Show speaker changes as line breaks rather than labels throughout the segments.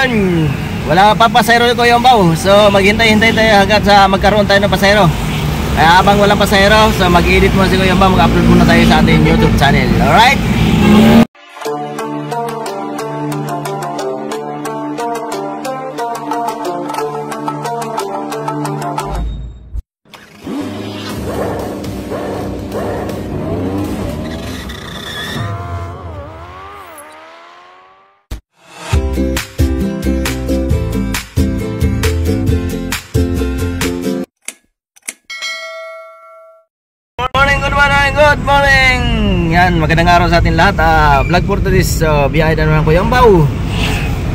ngayon, wala pa pasahero ko yung baw. So maghintay-hintay tayo hanggang sa magkaroon tayo ng pasahero. Kaya habang walang pasahero, so mag-edit muna si Kuya Baw, mag-upload muna tayo sa ating YouTube channel. Alright? Good morning! Yan, magandang araw sa atin lahat. Vlog for today's biyahe na naman Kuya Baw.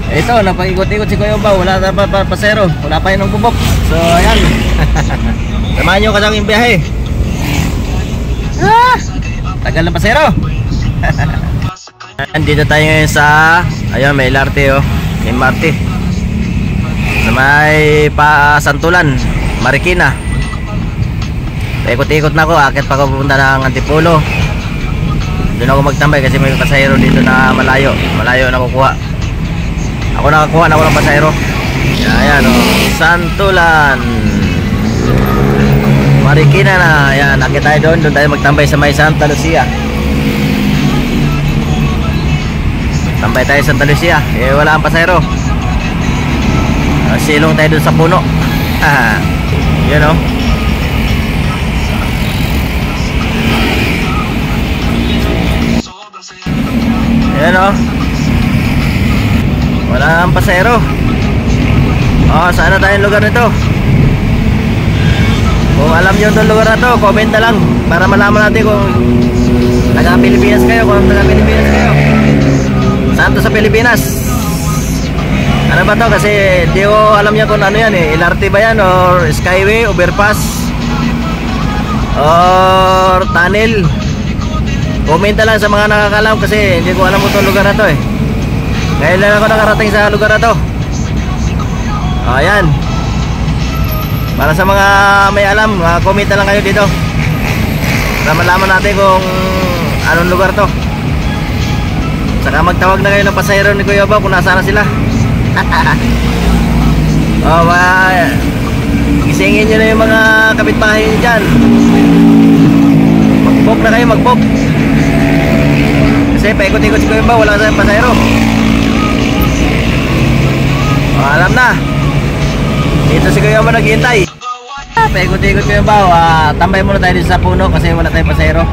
Ito, napag-ikot-ikot si Kuya Baw. Wala na pa pasero. Wala pa yun ng bubok. So, ayan. Samahan nyo kasang yung biyahe. Tagal na pasero. Dito tayo ngayon sa, ayun, may LRT oh. MRT. Sa may Santulan, Marikina. Ikot-ikot na ako, akit pa ako pupunta ng Antipolo. Doon ako magtambay kasi may pasahero dito na malayo nakukuha. Ako nakakuha na ako ng pasahero. Ayan o, Santulan, Marikina na. Ayan, akit tayo doon tayo magtambay sa may Santa Lucia. Tambay tayo sa Santa Lucia, wala ang pasahero. Silong tayo doon sa puno. Yun o. Ayan o, wala ang pasahero. Saan na tayong lugar nito? Kung alam nyo itong lugar na to, comment na lang para malaman natin kung taga-Pilipinas kayo. Kung taga-Pilipinas kayo, saan to sa Pilipinas? Ano ba to? Kasi di ko alam niya kung ano yan eh, LRT ba yan or skyway, overpass or tunnel. Comment na lang sa mga nakakalam kasi hindi ko alam kung itong lugar na to eh. Ngayon lang ako nakarating sa lugar na to. Ayan. Para sa mga may alam, comment na lang kayo dito para malaman natin kung anong lugar to. Saka magtawag na kayo ng pasahero ni Kuya Baw kung nasaan na sila. Gisingin nyo na yung mga kapitbahay nyo dyan. Mag-book na kayo, mag-book. Kasi paikot-ikot si Kuya Baw, wala tayong pasahero. Alam na, dito si Kuya Baw naghihintay. Paikot-ikot Kuya Baw, tambay muna tayo dito sa puno kasi wala tayong pasahero.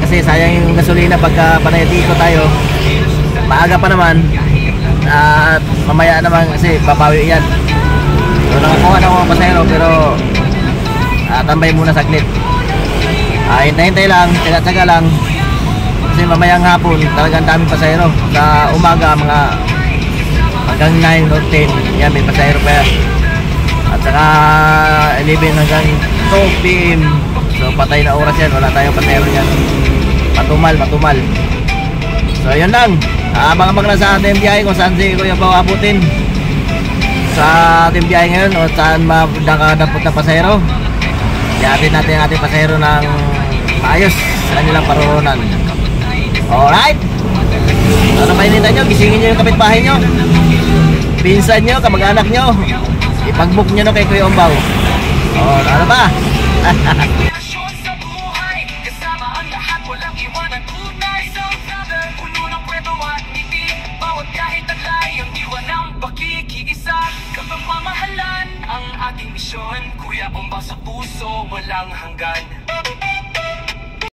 Kasi sayang yung gasolina pagka panayatiko tayo. Maaga pa naman at mamaya naman kasi papawi yan. So nakakuha na ako ng pasahero pero tambay muna saglit. Hintay-hintay lang, tsaga-tsaga lang kasi mamayang hapon talagang daming pasahero. Sa umaga mga hanggang 9 or 10 yan may pasahero pa yan. At saka 11 hanggang 2 PM, so patay na oras yan, wala tayong pasahero yan. Matumal. So yun lang, abang-abang na sa ating biyahe kung saan si Kuya Baw abutin sa ating biyahe ngayon o saan makadampot na pasahero. Iyatin natin ang ating pasahero ng maayos sa kanilang paroonan. Alright, ano pa hinintay nyo? Gisingin nyo yung kapitbahay nyo, pinsan nyo, kamag-anak nyo, ipag-book nyo na kay Kuya Baw. Ano ba?
Ang ating misyon, Kuya Baw sa puso, walang hanggan.